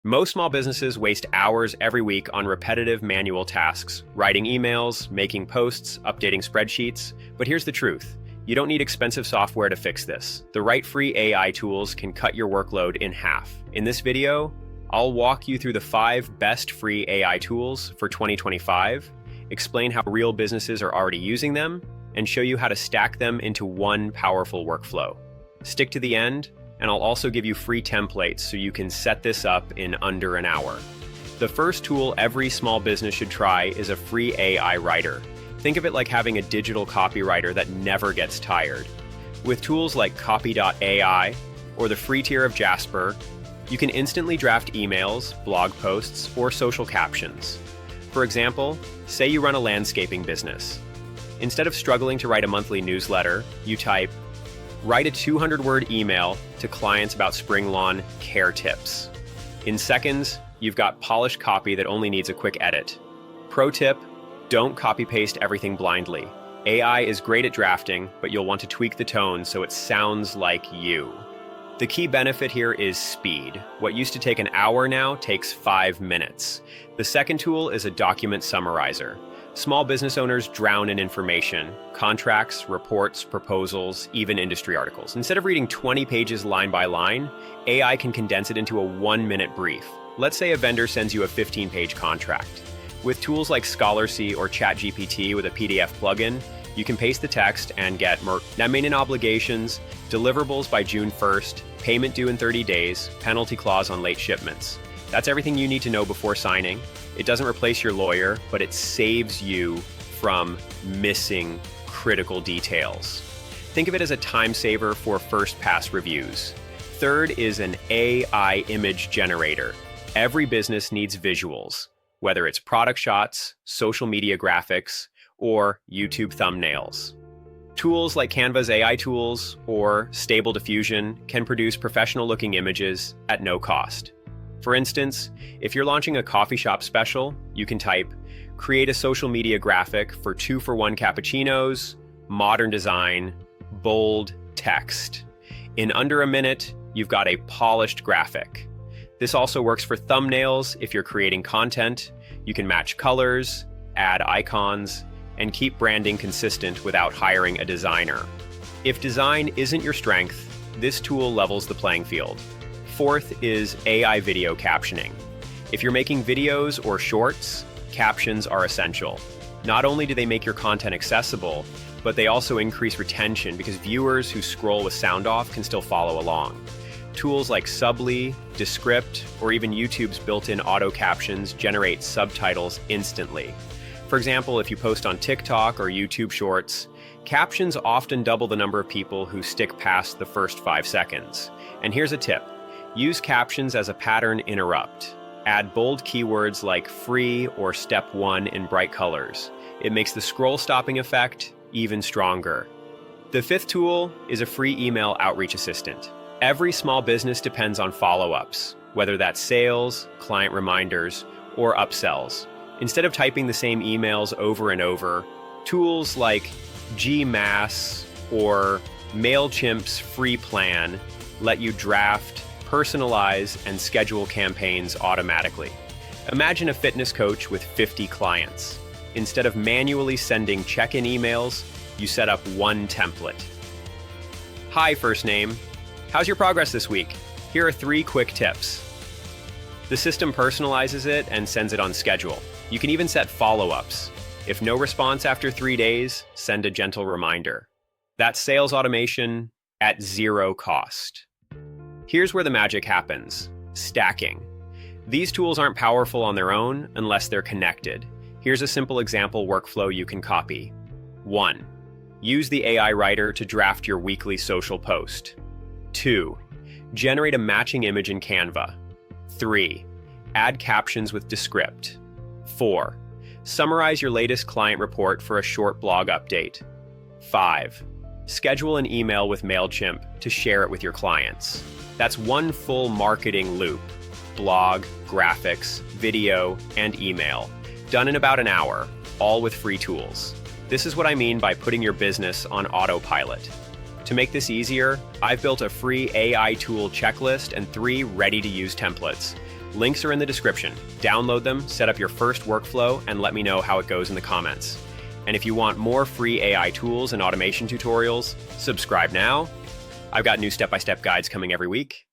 Most small businesses waste hours every week on repetitive manual tasks, writing emails, making posts, updating spreadsheets. But here's the truth. You don't need expensive software to fix this. The right free AI tools can cut your workload in half. In this video, I'll walk you through the 5 best free AI tools for 2025, explain how real businesses are already using them, and show you how to stack them into one powerful workflow. Stick to the end, and I'll also give you free templates so you can set this up in under an hour. The first tool every small business should try is a free AI writer. Think of it like having a digital copywriter that never gets tired. With tools like copy.ai or the free tier of Jasper, you can instantly draft emails, blog posts, or social captions. For example, say you run a landscaping business. Instead of struggling to write a monthly newsletter, you type, "Write a 200-word email to clients about spring lawn care tips." In seconds, you've got polished copy that only needs a quick edit. Pro tip, don't copy-paste everything blindly. AI is great at drafting, but you'll want to tweak the tone so it sounds like you. The key benefit here is speed. What used to take an hour now takes 5 minutes. The second tool is a document summarizer. Small business owners drown in information, contracts, reports, proposals, even industry articles. Instead of reading 20 pages line by line, AI can condense it into a 1-minute brief. Let's say a vendor sends you a 15-page contract. With tools like Scholarcy or ChatGPT with a PDF plugin, you can paste the text and get main obligations, deliverables by June 1st, payment due in 30 days, penalty clause on late shipments. That's everything you need to know before signing. It doesn't replace your lawyer, but it saves you from missing critical details. Think of it as a time saver for first pass reviews. Third is an AI image generator. Every business needs visuals, whether it's product shots, social media graphics, or YouTube thumbnails. Tools like Canva's AI tools or Stable Diffusion can produce professional-looking images at no cost. For instance, if you're launching a coffee shop special, you can type, "Create a social media graphic for 2-for-1 cappuccinos, modern design, bold text." In under a minute, you've got a polished graphic. This also works for thumbnails if you're creating content. You can match colors, add icons, and keep branding consistent without hiring a designer. If design isn't your strength, this tool levels the playing field. Fourth is AI video captioning. If you're making videos or shorts, captions are essential. Not only do they make your content accessible, but they also increase retention because viewers who scroll with sound off can still follow along. Tools like Subly, Descript, or even YouTube's built-in auto-captions generate subtitles instantly. For example, if you post on TikTok or YouTube Shorts, captions often double the number of people who stick past the first 5 seconds. And here's a tip. Use captions as a pattern interrupt. Add bold keywords like free or step 1 in bright colors. It makes the scroll stopping effect even stronger. The fifth tool is a free email outreach assistant. Every small business depends on follow-ups, whether that's sales, client reminders, or upsells. Instead of typing the same emails over and over, tools like Gmass or MailChimp's free plan let you draft, personalize, and schedule campaigns automatically. Imagine a fitness coach with 50 clients. Instead of manually sending check-in emails, you set up one template. Hi, first name. How's your progress this week? Here are 3 quick tips. The system personalizes it and sends it on schedule. You can even set follow-ups. If no response after 3 days, send a gentle reminder. That's sales automation at 0 cost. Here's where the magic happens. Stacking. These tools aren't powerful on their own unless they're connected. Here's a simple example workflow you can copy. 1. Use the AI writer to draft your weekly social post. 2. Generate a matching image in Canva. 3. Add captions with Descript. 4. Summarize your latest client report for a short blog update. 5. Schedule an email with MailChimp to share it with your clients. That's one full marketing loop. Blog, graphics, video, and email. Done in about an hour, all with free tools. This is what I mean by putting your business on autopilot. To make this easier, I've built a free AI tool checklist and 3 ready-to-use templates. Links are in the description. Download them, set up your first workflow, and let me know how it goes in the comments. And if you want more free AI tools and automation tutorials, subscribe now. I've got new step-by-step guides coming every week.